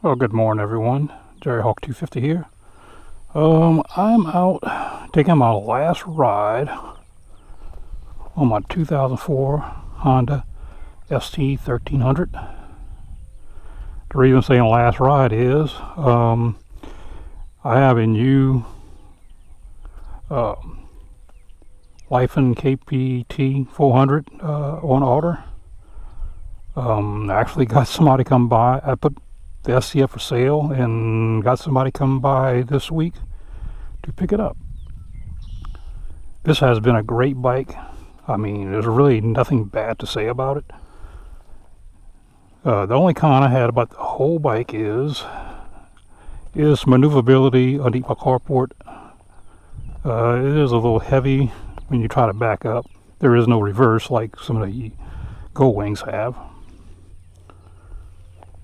Well, good morning, everyone. Jerry Hawk 250 here. I'm out taking my last ride on my 2004 Honda ST1300. The reason I'm saying last ride is I have a new Life and KPT 400 on order. I actually got somebody come by. I put the SC up for sale and got somebody come by this week to pick it up. This has been a great bike. I mean, there's really nothing bad to say about it. The only con I had about the whole bike is maneuverability underneath my carport. It is a little heavy when you try to back up. There is no reverse like some of the Gold Wings have.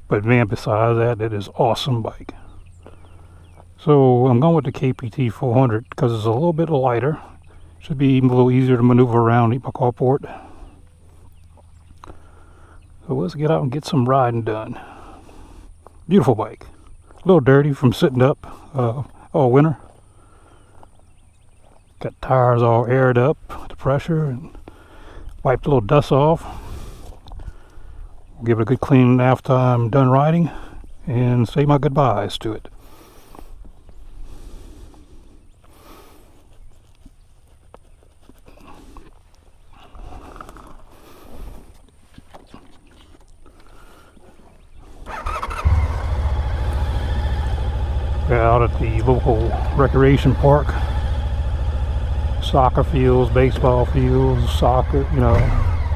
But man, besides that, it is awesome bike. So I'm going with the KPT 400 because it's a little bit lighter. Should be a little easier to maneuver around my carport. So let's get out and get some riding done. Beautiful bike. A little dirty from sitting up all winter. Got tires all aired up, the pressure, and wiped a little dust off. Give it a good clean after I'm done riding and say my goodbyes to it. We're out at the local recreation park. Soccer fields, baseball fields, soccer,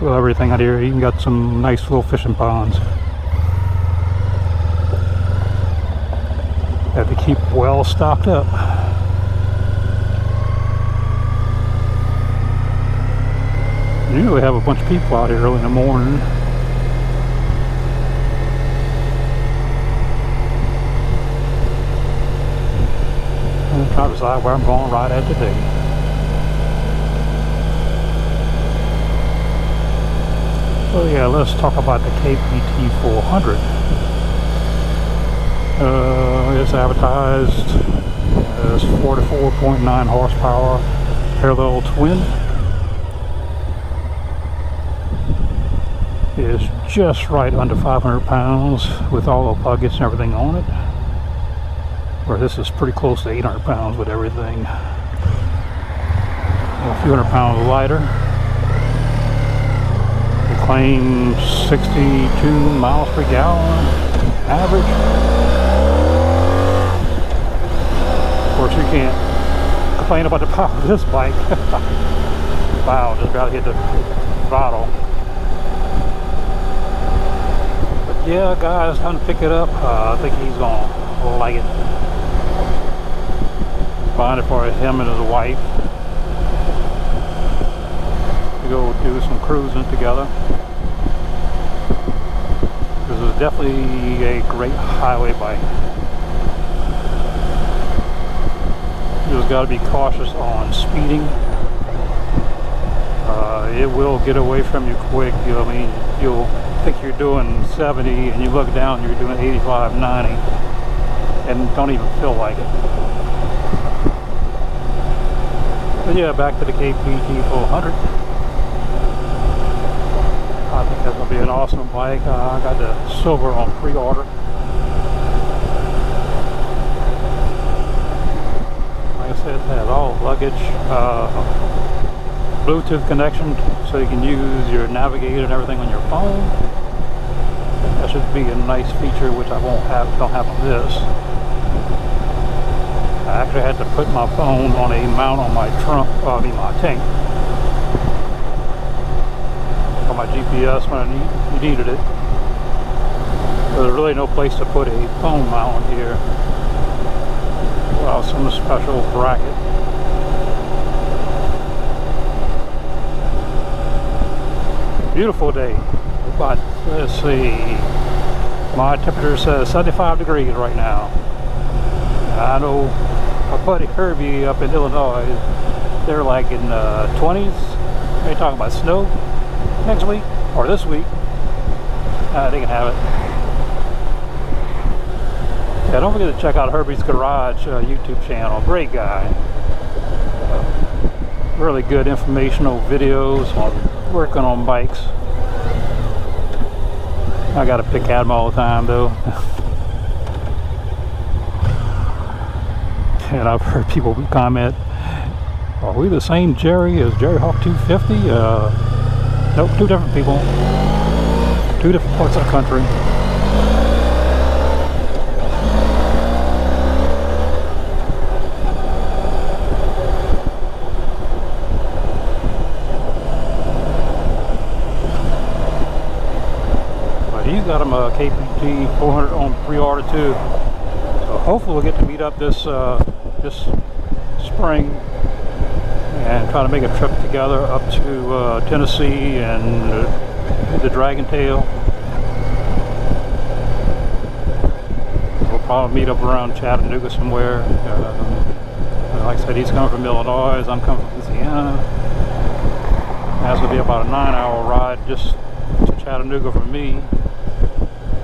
well, everything out here. Even got some nice little fishing ponds. Have to keep well stocked up. Usually have a bunch of people out here early in the morning. I'm trying to decide where I'm going to ride at today. So yeah, let's talk about the KPT 400. It's advertised as 44.9 horsepower parallel twin. It's just right under 500 pounds with all the luggage and everything on it. Where this is pretty close to 800 pounds with everything. A few hundred pounds lighter. Claim 62 miles per gallon average. Of course, you can't complain about the power of this bike. Wow, just about hit the throttle. But yeah, guys, time to pick it up. I think he's gonna like it. Find it for him and his wife. Go do some cruising together. This is definitely a great highway bike. You just got to be cautious on speeding. It will get away from you quick. You'll think you're doing 70 and you look down, you're doing 85, 90 and don't even feel like it. But yeah, back to the KPT 400. I think that's going to be an awesome bike. I got the silver on pre-order. Like I said, it has all luggage, Bluetooth connection, so you can use your navigator and everything on your phone. That should be a nice feature, which I don't have on this. I actually had to put my phone on a mount on my trunk, my tank. My GPS when I needed it. There's really no place to put a phone mount here. Well, some special bracket. Beautiful day, but let's see. My temperature says 75 degrees right now. I know my buddy Herbie up in Illinois, they're like in 20s. They're talking about snow next week or this week. They can have it. Yeah, don't forget to check out Herbie's Garage YouTube channel. Great guy. Really good informational videos on working on bikes. I gotta pick at him all the time though. And I've heard people comment, are we the same Jerry as Jerry Hawk 250? Nope, two different people. Two different parts of the country. But he's got him a KPT 400 on pre-order too. So hopefully we'll get to meet up this this spring and try to make a trip together up to Tennessee and the Dragon Tail. We'll probably meet up around Chattanooga somewhere. Like I said, he's coming from Illinois, I'm coming from Louisiana. That's going to be about a 9-hour ride just to Chattanooga for me.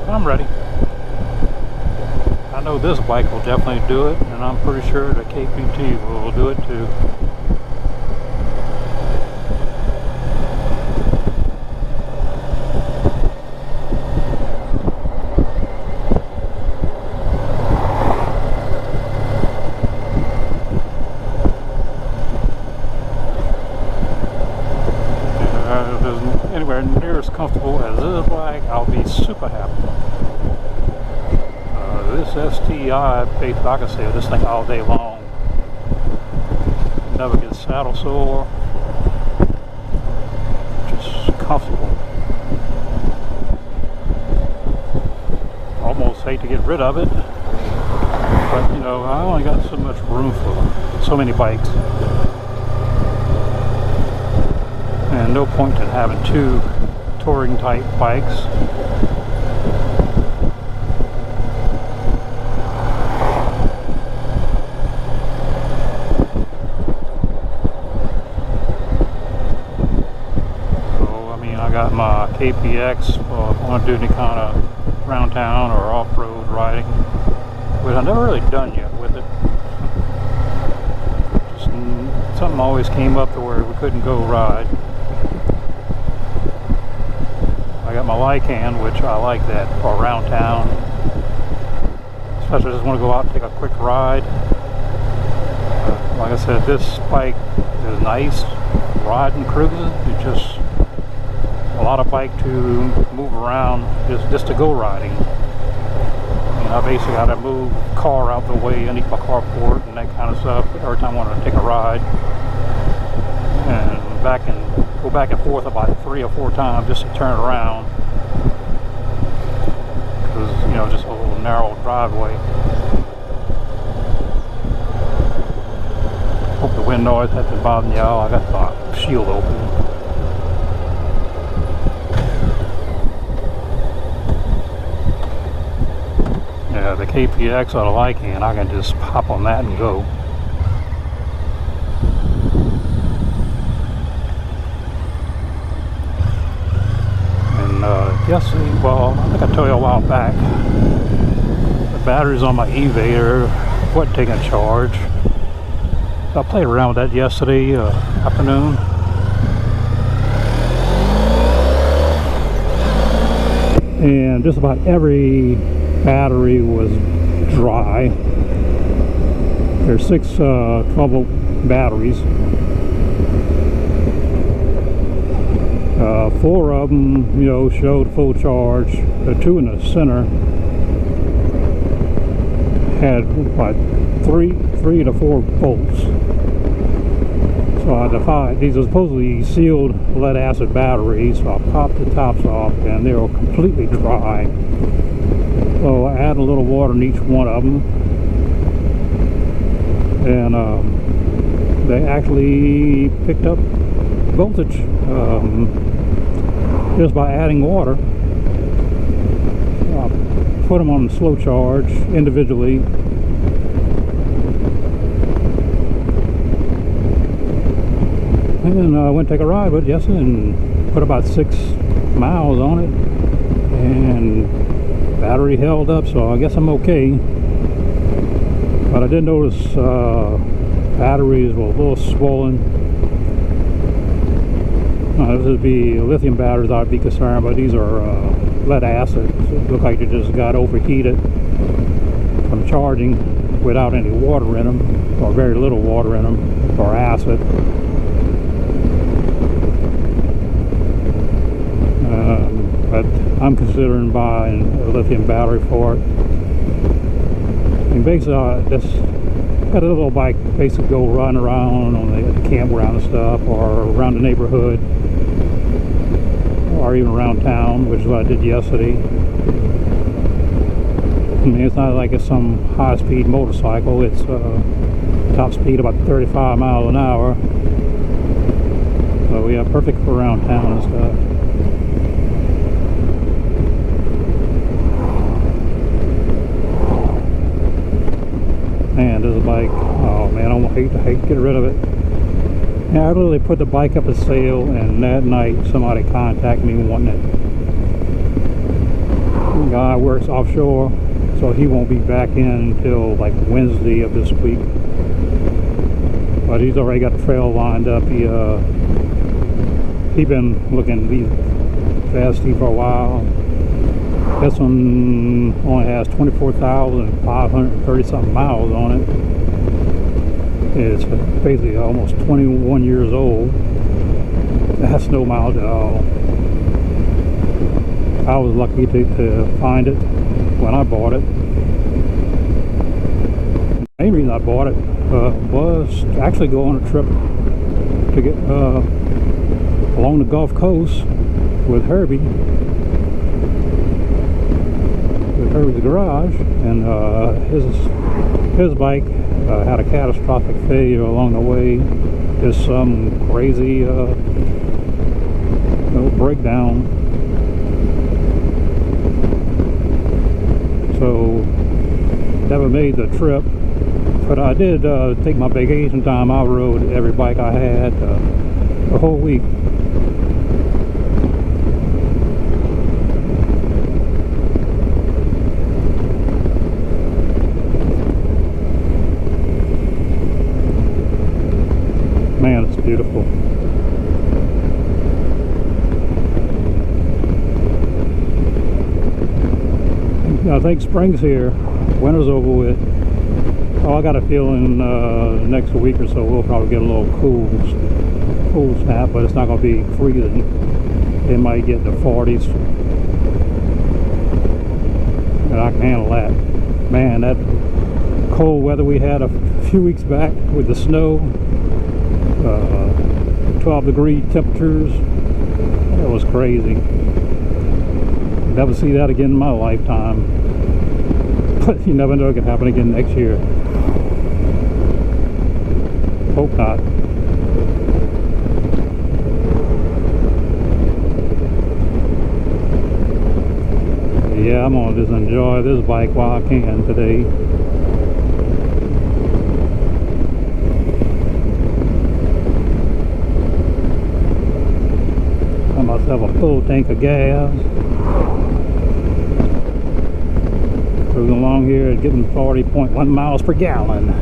But I'm ready. I know this bike will definitely do it, and I'm pretty sure the KPT will do it too. If it's anywhere near as comfortable as this bike, I'll be super happy. This STI, like I said, this thing all day long. Never gets saddle sore. Just comfortable. Almost hate to get rid of it, but you know, I only got so much room for so many bikes, and no point in having two touring type bikes. Got my KPX if I want to do any kind of round town or off-road riding, which I've never really done yet with it. Just something always came up to where we couldn't go ride. I got my Lycan, which I like that for around town, especially just want to go out and take a quick ride. Like I said, this bike is nice riding, cruising. It just a lot of bike to move around just to go riding. And I basically got to move car out the way underneath my carport and that kind of stuff every time I want to take a ride, and go back and forth about 3 or 4 times just to turn around, because you know, just a little narrow driveway. Hope the wind noise hasn't bothered y'all. I got the shield open. The KPX I like, and I can just pop on that and go. And well, I think I told you a while back, the batteries on my Evator wasn't taking a charge. So I played around with that yesterday afternoon. And just about every battery was dry. There's 6 12-volt batteries. 4 of them, you know, showed full charge. The 2 in the center had about 3 to 4 volts. So I defied. These are supposedly sealed lead acid batteries. So I popped the tops off, and they were completely dry. So I add a little water in each one of them, and they actually picked up voltage just by adding water. I put them on slow charge individually, and then I went to take a ride with it yesterday and put about 6 miles on it, and battery held up, so I guess I'm okay. But I did notice batteries were a little swollen. This would be lithium batteries I'd be concerned, but these are lead acid. So it looked like they just got overheated from charging without any water in them, or very little water in them, or acid. But I'm considering buying a lithium battery for it. And basically, just got a little bike, basically go run around on the campground and stuff, or around the neighborhood, or even around town, which is what I did yesterday. I mean, it's not like it's some high-speed motorcycle. It's top speed about 35 miles an hour. So yeah, perfect for around town and stuff. Man, this bike, oh man, I hate to get rid of it. Yeah, I literally put the bike up for sale, and that night somebody contacted me wanting it. The guy works offshore, so he won't be back in until like Wednesday of this week. But he's already got the trail lined up. He been looking at these FST for a while. This one only has 24,530 something miles on it. It's basically almost 21 years old. It has no miles at all. I was lucky to find it when I bought it. The main reason I bought it was to actually go on a trip to get along the Gulf Coast with Herbie. Herbie's garage, and his bike had a catastrophic failure along the way. Just some crazy breakdown. So never made the trip, but I did take my vacation time. I rode every bike I had the whole week. Man, it's beautiful. I think spring's here. Winter's over with. Oh, I got a feeling next week or so we'll probably get a little cool snap, but it's not going to be freezing. It might get to 40s. And I can handle that. Man, that cold weather we had a few weeks back with the snow, 12-degree temperatures, it was crazy. Never see that again in my lifetime. But you never know, it could happen again next year. Hope not. Yeah, I'm gonna just enjoy this bike while I can today. Got myself a full tank of gas. Cruising along here and getting 40.1 miles per gallon.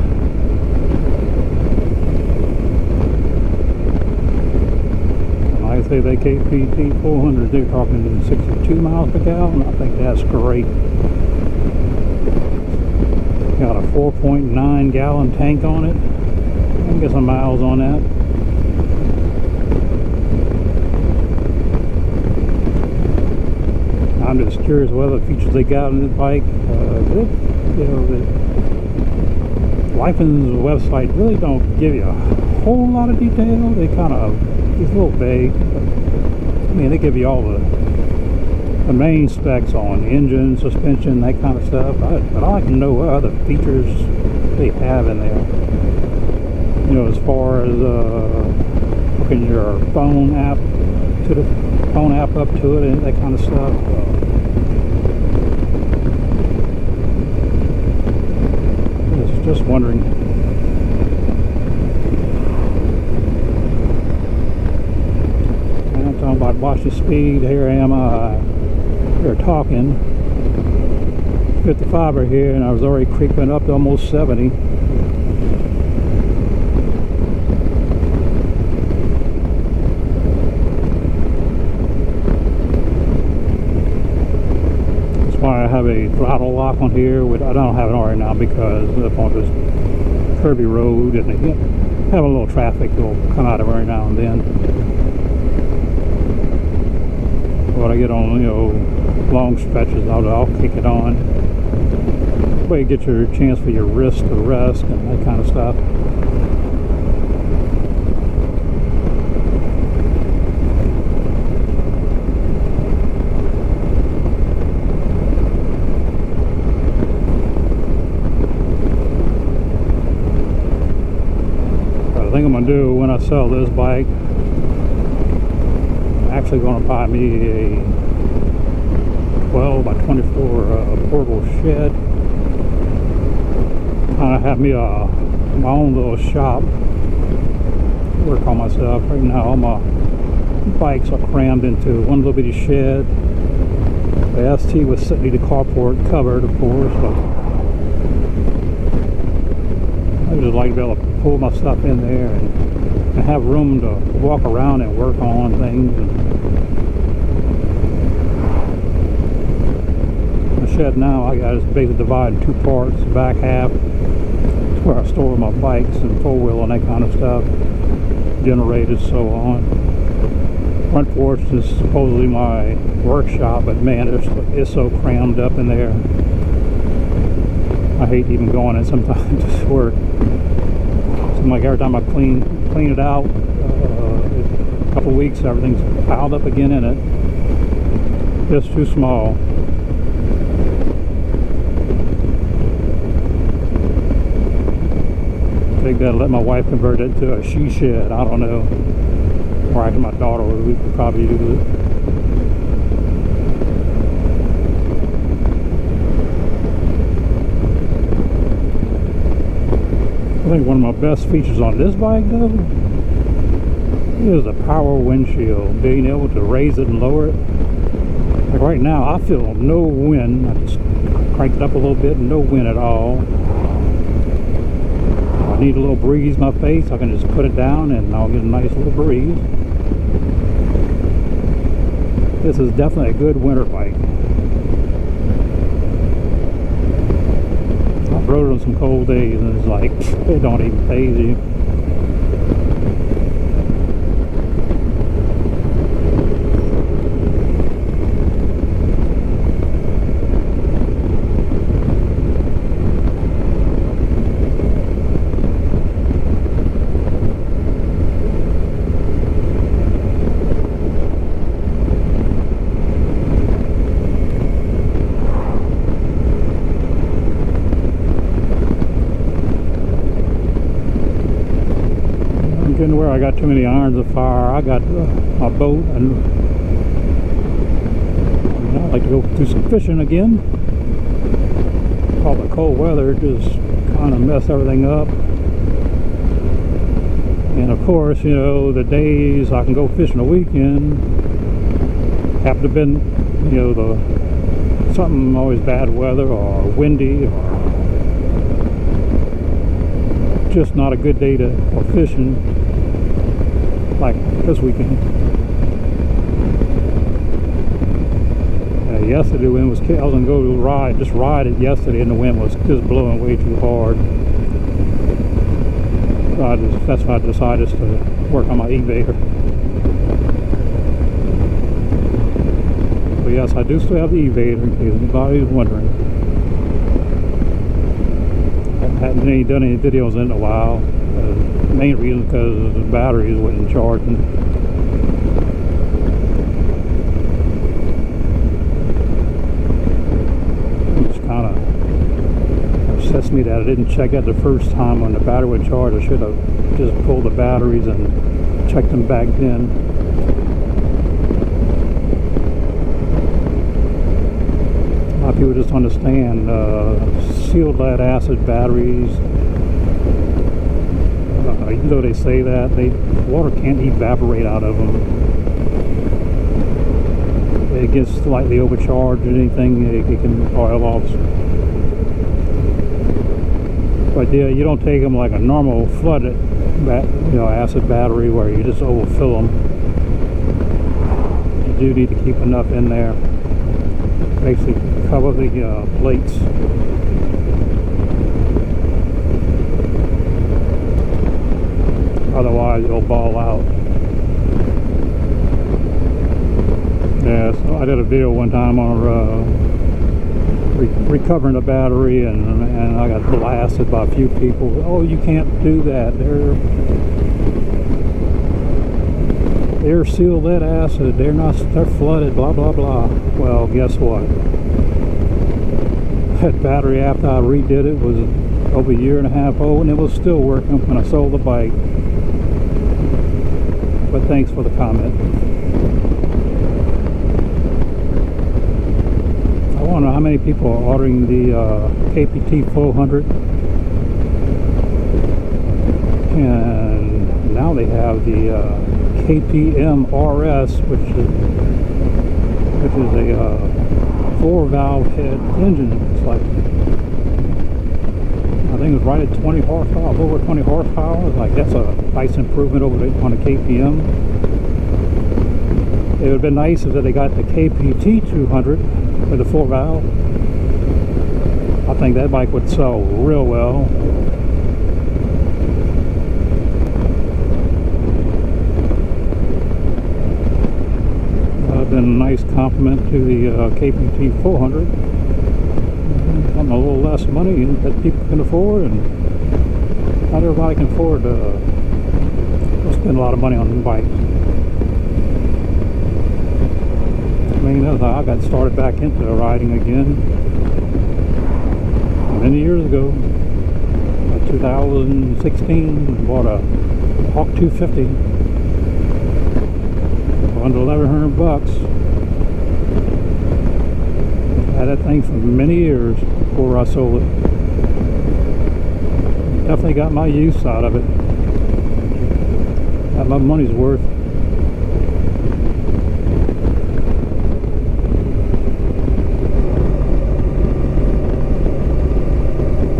Like I say, they KPT-400, they're talking 62 miles per gallon. I think that's great. Got a 4.9 gallon tank on it. I can get some miles on that. I'm just curious what other features they got on this bike. The Lifen's website really don't give you a whole lot of detail. They kind of, it's a little vague. But, I mean, they give you all the main specs on engine, suspension, that kind of stuff. But I like to know what other features they have in there. You know, as far as hooking your phone app to the phone app up to it and that kind of stuff. Just wondering. I'm talking about watch the speed. Here I am. They're talking. 55 right here, and I was already creeping up to almost 70. That's why I have a throttle lock on here. I don't have it on right now because up on this curvy road, and they have a little traffic that will come out of every now and then. When I get on, you know, long stretches, I'll kick it on. That way you get your chance for your wrist to rest and that kind of stuff. But I think I'm going to do when I sell this bike, actually going to buy me a 12 by 24 portable shed. Kind of have me my own little shop. Work on myself. Right now all my bikes are crammed into one little bitty shed. The ST was sitting in the carport covered, of course, but I just like to be able to pull my stuff in there and have room to walk around and work on things. The shed now I got is basically divided in two parts. The back half is where I store my bikes and four-wheel and that kind of stuff, generators, so on. Front porch is supposedly my workshop, but man, it's so crammed up in there. I hate even going in sometimes to work. Seems like every time I clean it out, a couple weeks, everything's piled up again in it. Just too small. I think that'll let my wife convert it to a she shed. I don't know. Or actually my daughter, we could probably do it. I think one of my best features on this bike, though, is the power windshield. Being able to raise it and lower it. Like right now, I feel no wind. I just cranked it up a little bit, no wind at all. If I need a little breeze in my face, I can just put it down and I'll get a nice little breeze. This is definitely a good winter bike. I've rode it on some cold days and it's like, it don't even faze you. Getting where I got too many irons of fire. I got my boat, and I'd like to go do some fishing again. All the cold weather just kind of messed everything up. And of course, you know, the days I can go fishing the weekend happen to have been, you know, something always bad weather or windy or just not a good day for fishing. Like this weekend. Yesterday the wind was, I was gonna go ride it yesterday, and the wind was just blowing way too hard. So that's why I decided to work on my evader. But yes, I do still have the evader in case anybody is wondering. I haven't done any videos in a while. Main reason because the batteries wasn't charging. It's kind of upsets me that I didn't check that the first time when the battery would charge. I should have just pulled the batteries and checked them back then. A lot of people just understand sealed lead acid batteries. Even though they say that, water can't evaporate out of them. it gets slightly overcharged or anything, it can oil off. But yeah, you don't take them like a normal flooded acid battery where you just overfill them. You do need to keep enough in there. Basically cover the plates. Otherwise it'll ball out. Yeah, so I did a video one time on recovering a battery, and I got blasted by a few people. Oh, you can't do that. They're sealed lead acid. They're flooded. Blah blah blah. Well, guess what? That battery, after I redid it, was over a year and a half old, and it was still working when I sold the bike. But thanks for the comment. I wonder how many people are ordering the KPT 400, and now they have the KPM RS, which is a 4-valve head engine. It's like, I think it was right at 20 horsepower, over 20 horsepower. Like, that's a nice improvement on the KPM. It would have been nice if they got the KPT 200 with the 4-valve. I think that bike would sell real well. Been a nice compliment to the KPT 400. Something a little less money that people can afford, and not everybody can afford to spend a lot of money on bikes. I mean, that's how I got started back into riding again many years ago. 2016, bought a Hawk 250 for under 1,100 bucks. Had that thing for many years before I sold it. Definitely got my use out of it. Got my money's worth.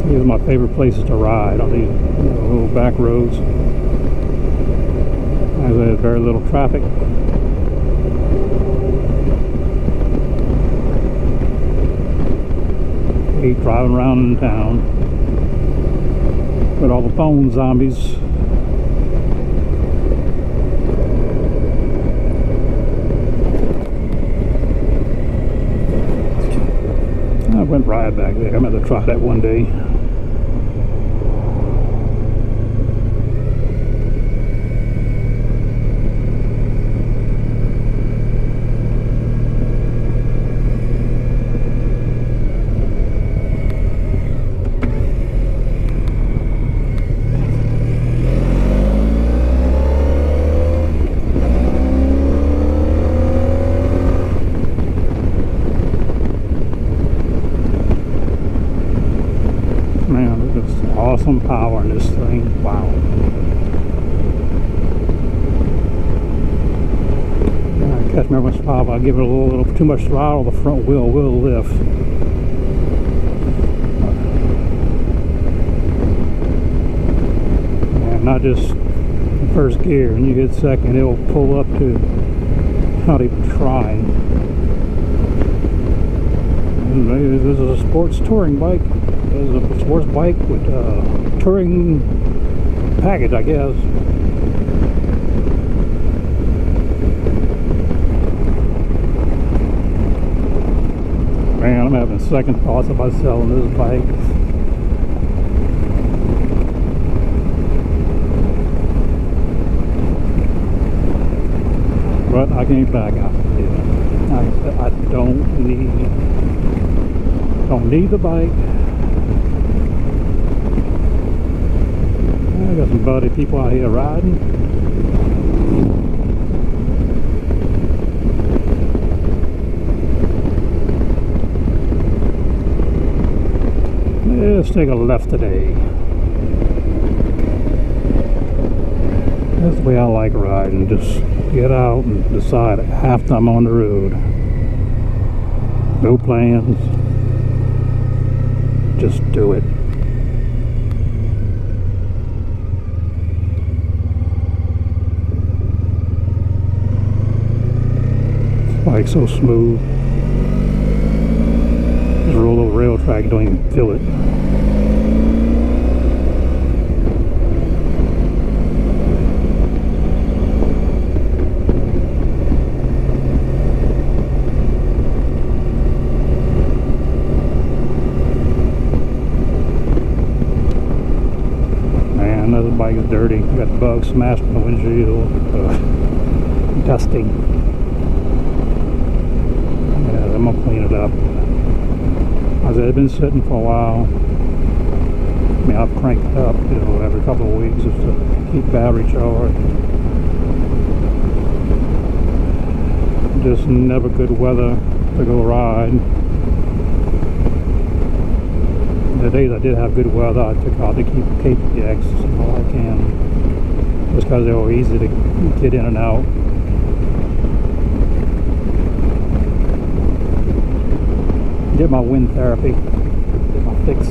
These are my favorite places to ride, on these little back roads. There's very little traffic. Driving around in town with all the phone zombies. I went right back there. I'm going to try that one day. Man, there's awesome power in this thing. Wow. I catch me much power. I give it a little too much throttle, the front wheel will lift. And not just first gear, and you hit second, it'll pull up to not even trying. And this is a sports touring bike. This is a sports bike with touring package, I guess. Man, I'm having second thoughts about selling this bike. But I can't back out. I don't need the bike. I got some buddy people out here riding. Let's take a left today. That's the way I like riding. Just get out and decide after I'm on the road. No plans. Just do it. This bike's so smooth. Just roll over rail track, you don't even feel it. Another bike is dirty. Got the bugs smashed in the windshield. Dusty. Yeah, I'm gonna clean it up. As it's been sitting for a while. I mean, I've cranked it up, you know, every couple of weeks just to keep battery charged. Just never good weather to go ride. The days I did have good weather, I took out to keep KPX all I can, just because they were easy to get in and out. Get my wind therapy, get my fix.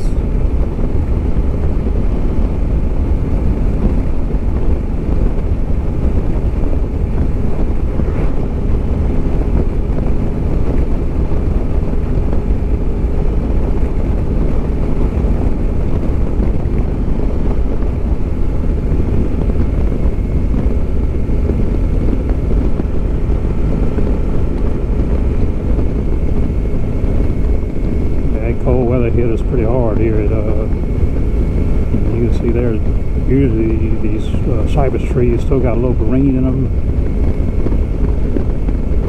Cold weather hit us pretty hard here. You can see there's usually these cypress trees still got a little green in them.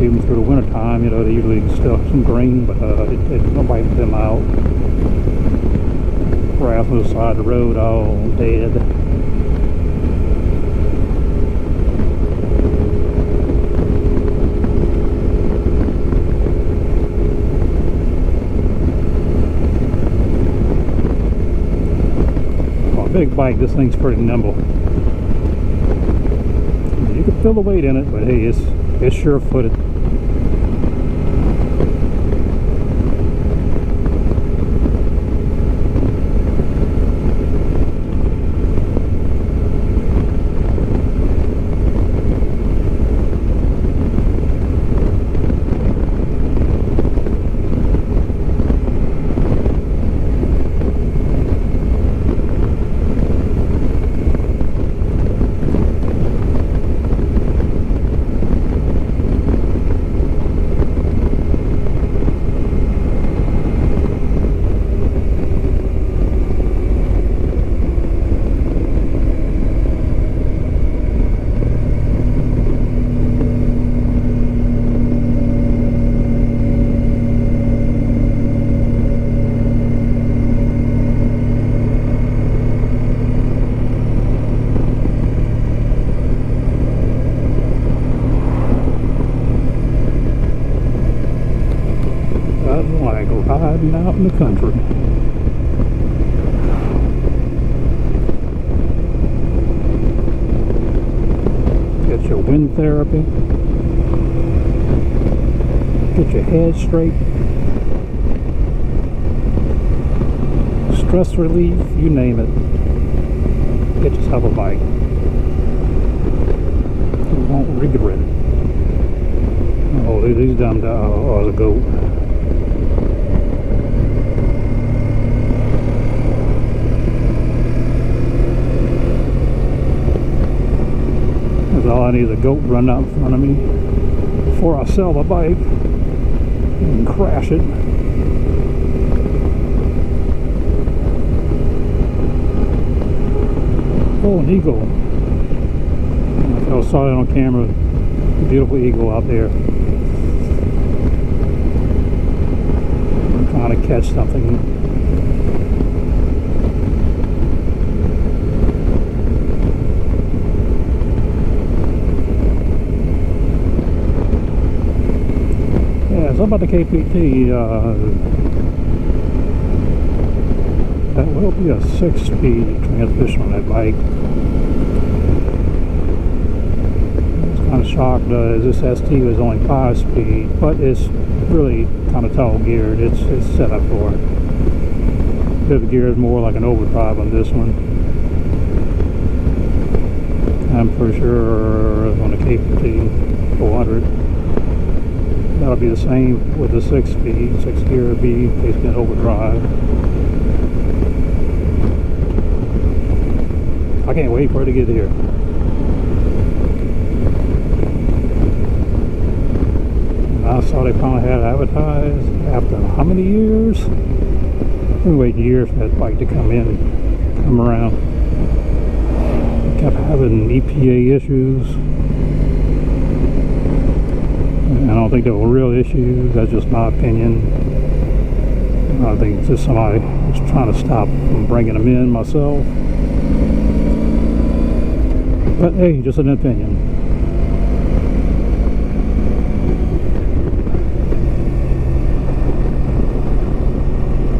Even through the winter time, you know, they usually still have some green, but nobody put them out. Grass on the side of the road all dead. Big bike, this thing's pretty nimble. You can feel the weight in it, but hey, it's sure-footed. Like riding out in the country. Get your wind therapy. Get your head straight. Stress relief, you name it. Get yourself a bike. You won't regret it. Oh, these dumb dogs. Oh, the goat. All I need is a goat run out in front of me before I sell the bike and crash it. Oh, an eagle. I saw it on camera. A beautiful eagle out there. I'm trying to catch something. So about the KPT, that will be a 6-speed transmission on that bike. I was kind of shocked. This ST was only 5-speed, but it's really kind of tall geared. It's set up for it. Fifth gear is more like an overdrive on this one. I'm pretty sure on the KPT 400 that'll be the same with the 6-speed. 6 gear will be basically an overdrive. I can't wait for it to get here. I saw they finally had it advertised after how many years? We waited years for that bike to come around. Kept having EPA issues. And I don't think they were real issues. That's just my opinion. I think it's just somebody was trying to stop from bringing them in myself. But hey, just an opinion.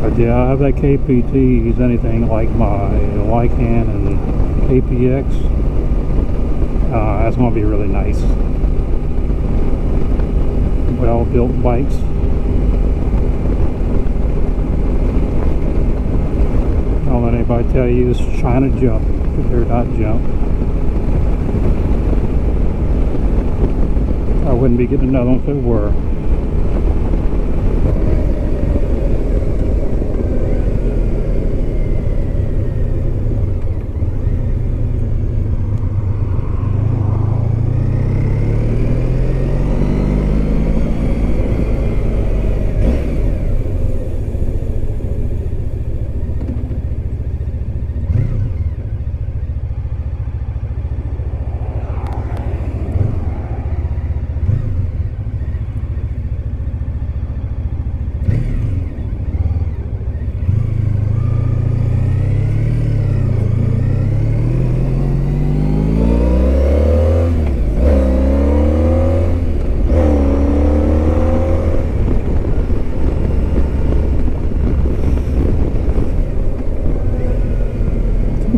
But yeah, I have that KPT. Is anything like my Lycan and KPX. That's going to be really nice. Well-built bikes. Don't let anybody tell you it's China junk. They're not junk. I wouldn't be getting another one if it were.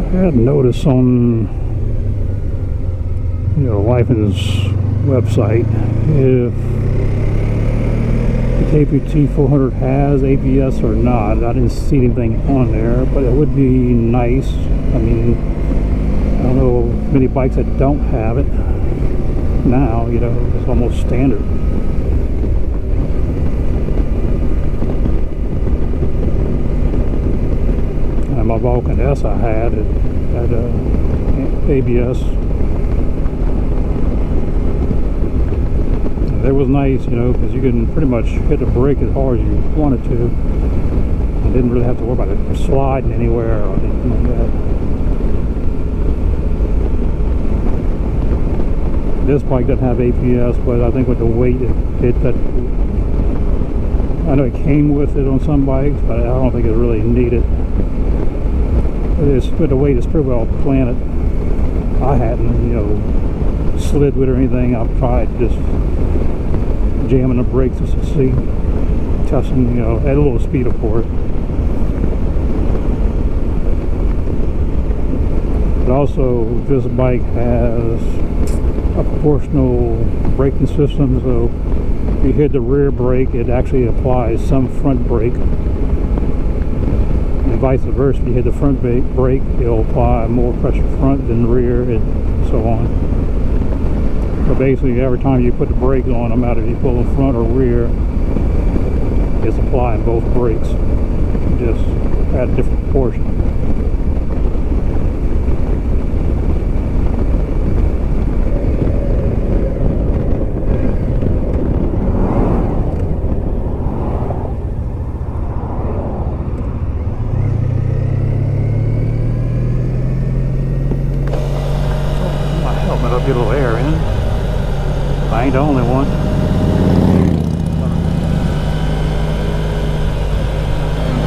I had notice on Lifen's website if the KPT 400 has ABS or not. I didn't see anything on there, but it would be nice. I mean, I don't know many bikes that don't have it now. It's almost standard. And my Vulcan S I had ABS. And it was nice, because you can pretty much hit the brake as hard as you wanted to. You didn't really have to worry about it sliding anywhere or anything like that. This bike doesn't have ABS, but I think with the weight, I know it came with it on some bikes, but I don't think it really needed. With the weight, it's pretty well planted. I hadn't, slid with it or anything. I've tried just jamming the brakes just to see, testing, at a little speed, of course. But also, this bike has a proportional braking system, so if you hit the rear brake, it actually applies some front brake. And vice versa, if you hit the front brake, it'll apply more pressure front than rear, and so on. So basically, every time you put the brake on, no matter if you pull in front or rear, it's applying both brakes, just at a different proportion. Get a little air in. I ain't the only one.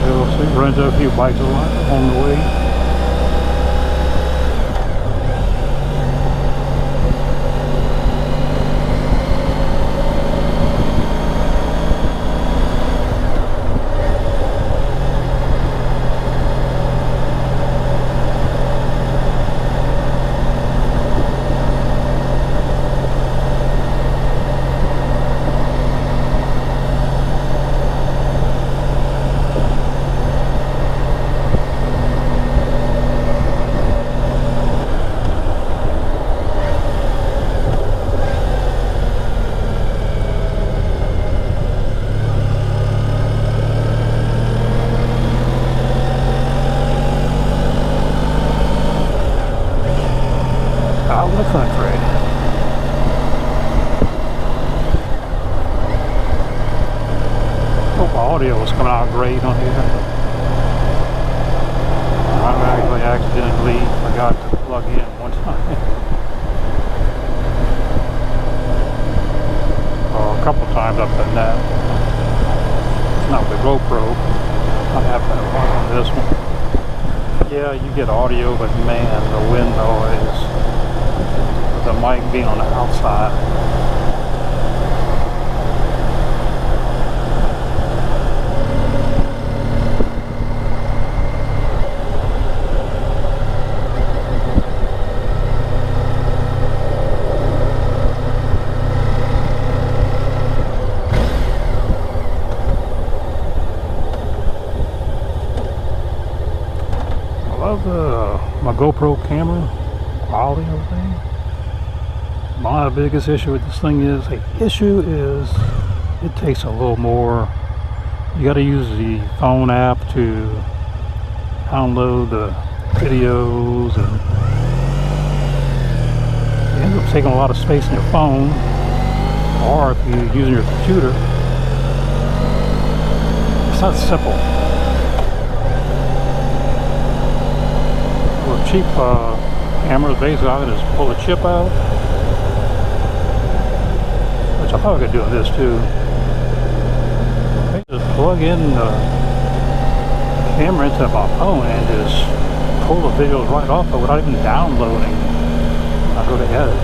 We'll see. Runs a few bikes along the way. coming out great on here. I actually accidentally forgot to plug in one time. Well, a couple times I've done that. Not with the GoPro. I have that one on this one. Yeah, you get audio, but man, the wind noise, the mic being on the outside. My GoPro camera quality and everything. My biggest issue with this thing is it takes a little more. You got to use the phone app to download the videos, and it ends up taking a lot of space in your phone, or if you're using your computer. It's not simple. Cheap cameras, basically I can just pull the chip out, which I probably could do on this too. I just plug in the camera into my phone and just pull the videos right off of it without even downloading. I go to edit.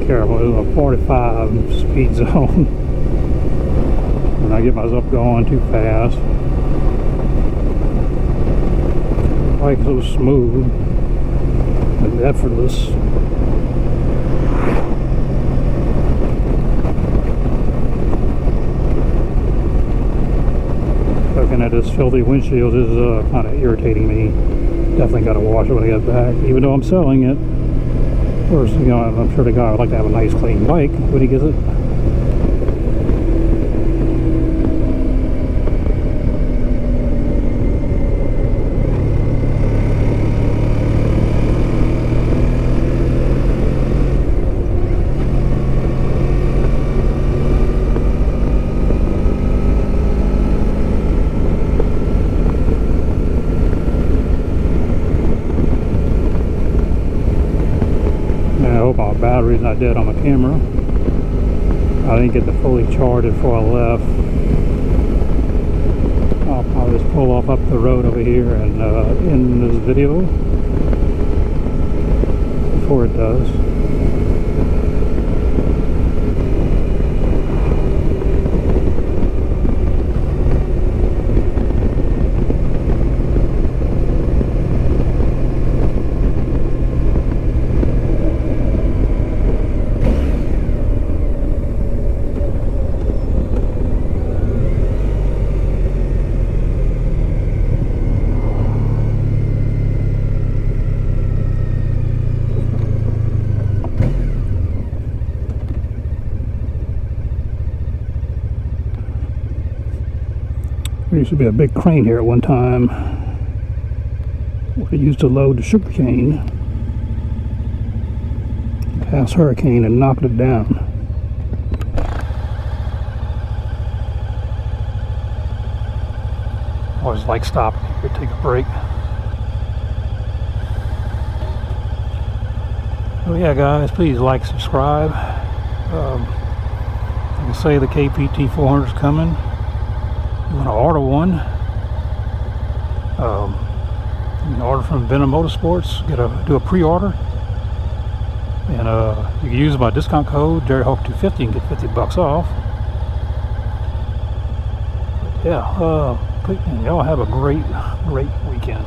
Careful, it's a 45 speed zone. When I get myself going too fast. Like so smooth and effortless. Looking at this filthy windshield is kind of irritating me. Definitely got to wash it when I get back, even though I'm selling it. Of course, you know, I'm sure the guy would like to have a nice clean bike when he gets it. My battery's not dead on my camera. I didn't get to fully charge it before I left. I'll probably just pull off up the road over here and end this video before it does. There used to be a big crane here at one time where they used to load the sugar cane past hurricane and knocked it down. Always like stopping here, take a break. Oh yeah, guys, please like, subscribe. Like I say, the KPT400 is coming. You want to order one? You can order from Venom Motorsports. Do a pre-order, and you can use my discount code JerryHawk250 and get $50 off. But yeah, y'all have a great weekend.